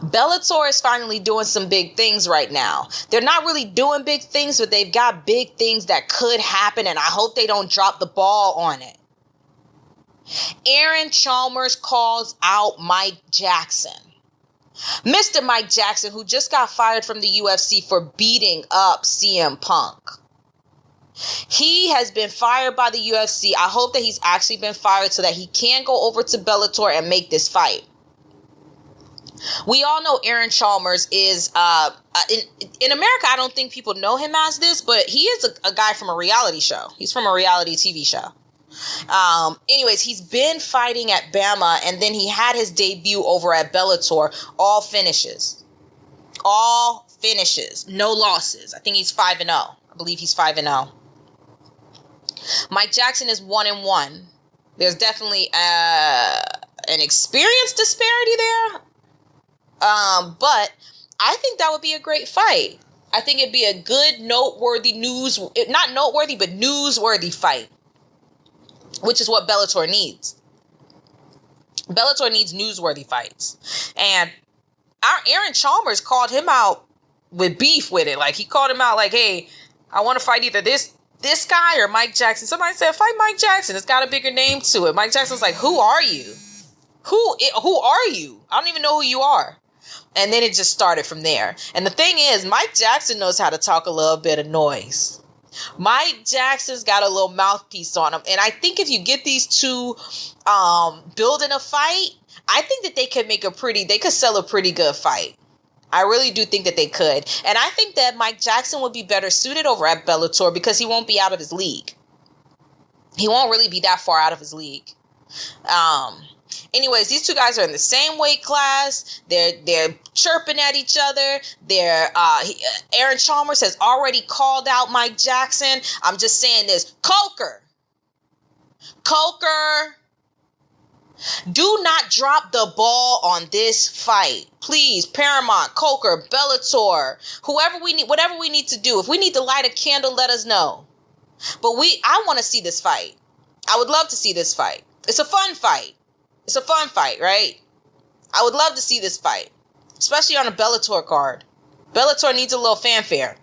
Bellator is finally doing some big things right now. They're not really doing big things, but they've got big things that could happen, and I hope they don't drop the ball on it. Aaron Chalmers calls out Mike Jackson. Mr. Mike Jackson, who just got fired from the UFC for beating up CM Punk. He has been fired by the UFC. I hope that he's actually been fired so that he can go over to Bellator and make this fight. We all know Aaron Chalmers is, in America, I don't think people know him as this, but he is a guy from a reality show. He's from a reality TV show. Anyways, he's been fighting at Bama, and then he had his debut over at Bellator. All finishes, no losses. I think he's 5-0. I believe he's 5-0. Mike Jackson is 1-1. There's definitely an experience disparity there. But I think that would be a great fight. I think it'd be a good, noteworthy not noteworthy, but newsworthy fight, which is what Bellator needs. Bellator needs newsworthy fights. And our Aaron Chalmers called him out with beef with it. Like, he called him out like, hey, I want to fight either this guy or Mike Jackson. Somebody said, fight Mike Jackson. It's got a bigger name to it. Mike Jackson's like, who are you? Who are you? I don't even know who you are. And then it just started from there. And the thing is, Mike Jackson knows how to talk a little bit of noise. Mike Jackson's got a little mouthpiece on him. And I think if you get these two building a fight, I think that they could sell a pretty good fight. I really do think that they could. And I think that Mike Jackson would be better suited over at Bellator because he won't be out of his league. He won't really be that far out of his league. Anyways, these two guys are in the same weight class. They're chirping at each other. Aaron Chalmers has already called out Mike Jackson. I'm just saying this. Coker. Do not drop the ball on this fight. Please, Paramount, Coker, Bellator, whatever we need to do. If we need to light a candle, let us know. But I want to see this fight. I would love to see this fight. It's a fun fight. It's a fun fight, right? I would love to see this fight, especially on a Bellator card. Bellator needs a little fanfare.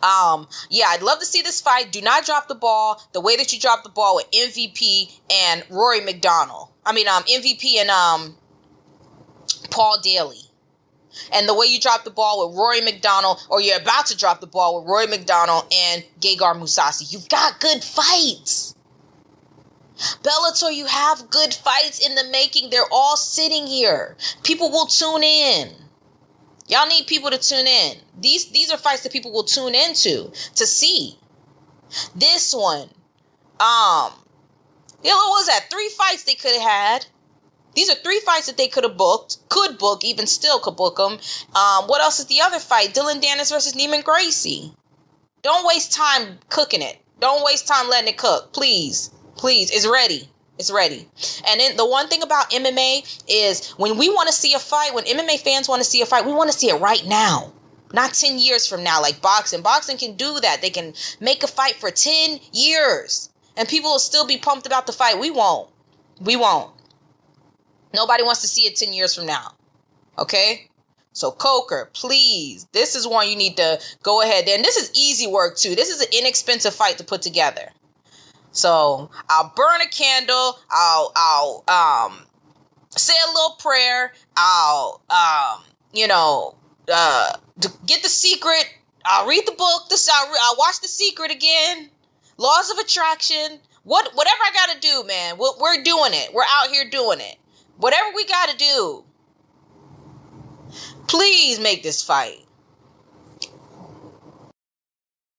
I'd love to see this fight. Do not drop the ball the way that you dropped the ball with MVP and Rory McDonald. MVP and Paul Daly. And the way you dropped the ball with Rory McDonald, or you're about to drop the ball with Rory McDonald and Gegard Mousasi. You've got good fights. Bellator, you have good fights in the making. They're all sitting here. People will tune in. Y'all need people to tune in. These are fights that people will tune into to see. This one, what was that? 3 fights they could have had. These are 3 fights that they could book, even still could book them. What else is the other fight? Dylan Dennis versus Neiman Gracie. Don't waste time cooking it. Don't waste time letting it cook, please. Please, it's ready. It's ready. And then the one thing about MMA is when we want to see a fight, when MMA fans want to see a fight, we want to see it right now. Not 10 years from now like boxing. Boxing can do that. They can make a fight for 10 years. And people will still be pumped about the fight. We won't. Nobody wants to see it 10 years from now. Okay? So Coker, please. This is one you need to go ahead. And this is easy work too. This is an inexpensive fight to put together. So I'll burn a candle. I'll say a little prayer. I'll to get The Secret. I'll read the book. I'll watch The Secret again. Laws of Attraction. Whatever I gotta do, man. We're doing it. We're out here doing it. Whatever we gotta do. Please make this fight.